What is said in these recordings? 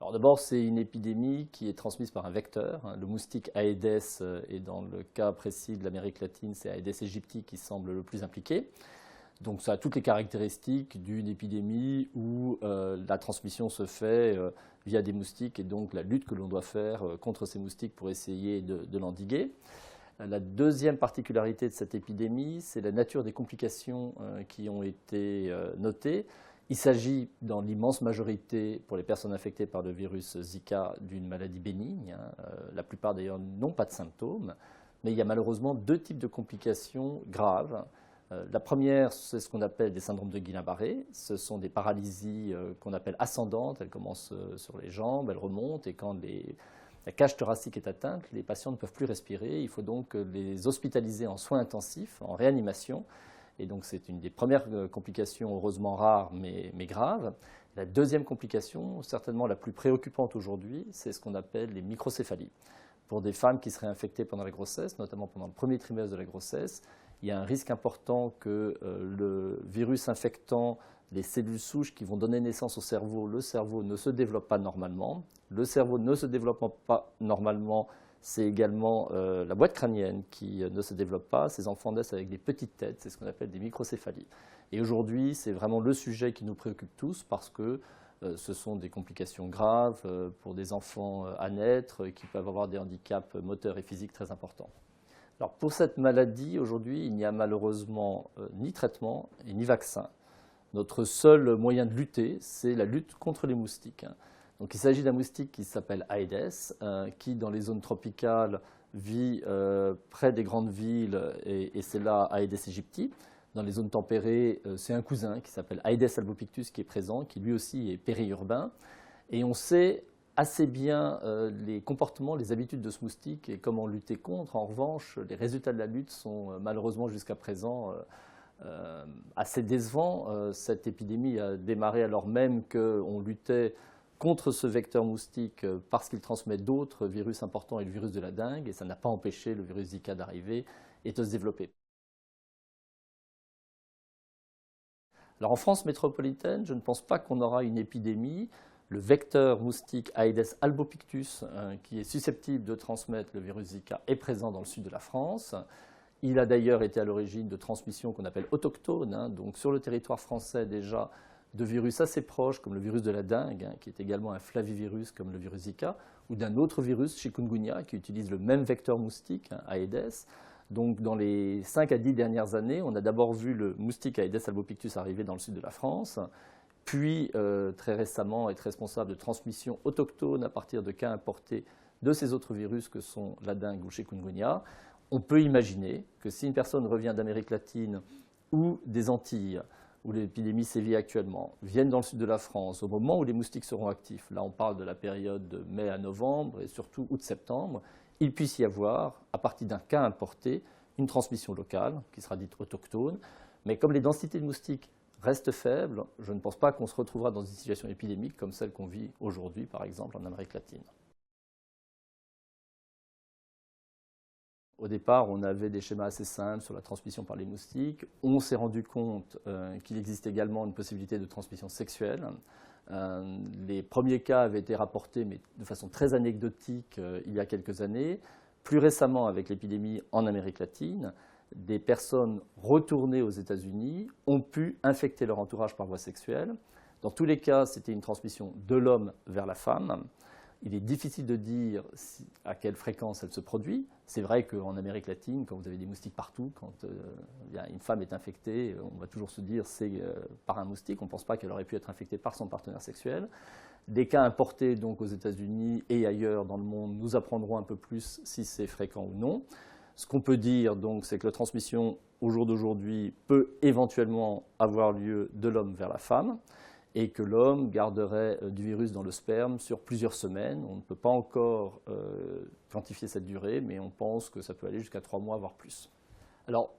Alors d'abord, c'est une épidémie qui est transmise par un vecteur. Le moustique Aedes, et dans le cas précis de l'Amérique latine, c'est Aedes aegypti qui semble le plus impliqué. Donc ça a toutes les caractéristiques d'une épidémie où la transmission se fait via des moustiques et donc la lutte que l'on doit faire contre ces moustiques pour essayer de l'endiguer. La deuxième particularité de cette épidémie, c'est la nature des complications qui ont été notées. Il s'agit, dans l'immense majorité, pour les personnes infectées par le virus Zika, d'une maladie bénigne. La plupart d'ailleurs n'ont pas de symptômes, mais il y a malheureusement deux types de complications graves. La première, c'est ce qu'on appelle des syndromes de Guillain-Barré. Ce sont des paralysies qu'on appelle ascendantes. Elles commencent sur les jambes, elles remontent, et quand la cage thoracique est atteinte, les patients ne peuvent plus respirer. Il faut donc les hospitaliser en soins intensifs, en réanimation. Et donc c'est une des premières complications, heureusement rares, mais graves. La deuxième complication, certainement la plus préoccupante aujourd'hui, c'est ce qu'on appelle les microcéphalies. Pour des femmes qui seraient infectées pendant la grossesse, notamment pendant le premier trimestre de la grossesse, il y a un risque important que le virus infectant les cellules souches qui vont donner naissance au cerveau, le cerveau ne se développe pas normalement. Le cerveau ne se développant pas normalement, c'est également la boîte crânienne qui ne se développe pas. Ces enfants naissent avec des petites têtes, c'est ce qu'on appelle des microcéphalies. Et aujourd'hui, c'est vraiment le sujet qui nous préoccupe tous parce que ce sont des complications graves pour des enfants à naître qui peuvent avoir des handicaps moteurs et physiques très importants. Alors pour cette maladie, aujourd'hui, il n'y a malheureusement ni traitement et ni vaccin. Notre seul moyen de lutter, c'est la lutte contre les moustiques. Donc, il s'agit d'un moustique qui s'appelle Aedes, qui, dans les zones tropicales, vit près des grandes villes, et c'est là Aedes aegypti. Dans les zones tempérées, c'est un cousin qui s'appelle Aedes albopictus qui est présent, qui lui aussi est périurbain. Et on sait assez bien les comportements, les habitudes de ce moustique et comment lutter contre. En revanche, les résultats de la lutte sont malheureusement jusqu'à présent assez décevants. Cette épidémie a démarré alors même qu'on luttait contre ce vecteur moustique parce qu'il transmet d'autres virus importants et le virus de la dengue, et ça n'a pas empêché le virus Zika d'arriver et de se développer. Alors en France métropolitaine, je ne pense pas qu'on aura une épidémie. Le vecteur moustique Aedes albopictus, qui est susceptible de transmettre le virus Zika, est présent dans le sud de la France. Il a d'ailleurs été à l'origine de transmissions qu'on appelle autochtones, donc sur le territoire français déjà, de virus assez proches comme le virus de la dengue, qui est également un flavivirus comme le virus Zika, ou d'un autre virus, chikungunya, qui utilise le même vecteur moustique, Aedes. Donc dans les 5 à 10 dernières années, on a d'abord vu le moustique Aedes albopictus arriver dans le sud de la France, puis très récemment être responsable de transmission autochtone à partir de cas importés de ces autres virus que sont la dengue ou chikungunya. On peut imaginer que si une personne revient d'Amérique latine ou des Antilles, où l'épidémie sévit actuellement, viennent dans le sud de la France au moment où les moustiques seront actifs, là on parle de la période de mai à novembre et surtout août-septembre, il puisse y avoir, à partir d'un cas importé, une transmission locale qui sera dite autochtone. Mais comme les densités de moustiques restent faibles, je ne pense pas qu'on se retrouvera dans une situation épidémique comme celle qu'on vit aujourd'hui, par exemple, en Amérique latine. Au départ, on avait des schémas assez simples sur la transmission par les moustiques. On s'est rendu compte qu'il existe également une possibilité de transmission sexuelle. Les premiers cas avaient été rapportés, mais de façon très anecdotique, il y a quelques années. Plus récemment, avec l'épidémie en Amérique latine, des personnes retournées aux États-Unis ont pu infecter leur entourage par voie sexuelle. Dans tous les cas, c'était une transmission de l'homme vers la femme. Il est difficile de dire à quelle fréquence elle se produit. C'est vrai qu'en Amérique latine, quand vous avez des moustiques partout, quand une femme est infectée, on va toujours se dire c'est par un moustique. On ne pense pas qu'elle aurait pu être infectée par son partenaire sexuel. Des cas importés donc aux États-Unis et ailleurs dans le monde nous apprendront un peu plus si c'est fréquent ou non. Ce qu'on peut dire donc, c'est que la transmission au jour d'aujourd'hui peut éventuellement avoir lieu de l'homme vers la femme, et que l'homme garderait du virus dans le sperme sur plusieurs semaines. On ne peut pas encore quantifier cette durée, mais on pense que ça peut aller jusqu'à 3 mois, voire plus. Alors,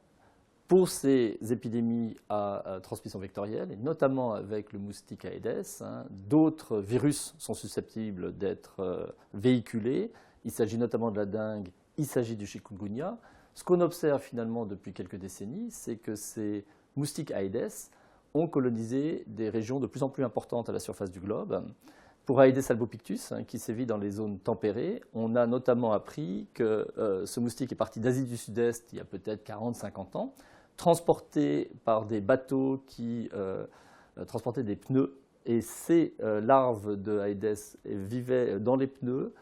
pour ces épidémies à transmission vectorielle, et notamment avec le moustique Aedes, d'autres virus sont susceptibles d'être véhiculés. Il s'agit notamment de la dengue, il s'agit du chikungunya. Ce qu'on observe finalement depuis quelques décennies, c'est que ces moustiques Aedes ont colonisé des régions de plus en plus importantes à la surface du globe, Pour Aedes albopictus, qui sévit dans les zones tempérées, on a notamment appris que ce moustique est parti d'Asie du Sud-Est il y a peut-être 40-50 ans, transporté par des bateaux qui transportaient des pneus. Et ces larves de Aedes vivaient dans les pneus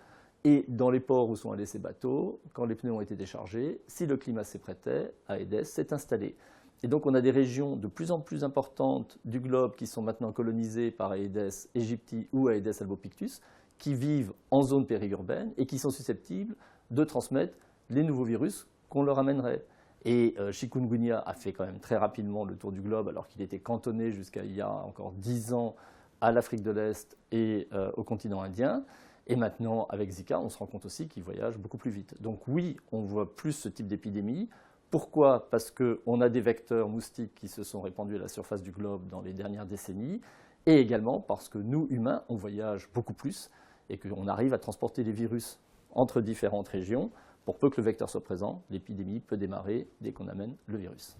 et dans les ports où sont allés ces bateaux. Quand les pneus ont été déchargés, si le climat s'y prêtait, Aedes s'est installé. Et donc on a des régions de plus en plus importantes du globe qui sont maintenant colonisées par Aedes aegypti ou Aedes albopictus, qui vivent en zone périurbaine et qui sont susceptibles de transmettre les nouveaux virus qu'on leur amènerait. Et chikungunya a fait quand même très rapidement le tour du globe alors qu'il était cantonné jusqu'à il y a encore 10 ans à l'Afrique de l'Est et au continent indien. Et maintenant, avec Zika, on se rend compte aussi qu'il voyage beaucoup plus vite. Donc oui, on voit plus ce type d'épidémie. Pourquoi? Parce qu'on a des vecteurs moustiques qui se sont répandus à la surface du globe dans les dernières décennies, et également parce que nous, humains, on voyage beaucoup plus et qu'on arrive à transporter les virus entre différentes régions. Pour peu que le vecteur soit présent, l'épidémie peut démarrer dès qu'on amène le virus.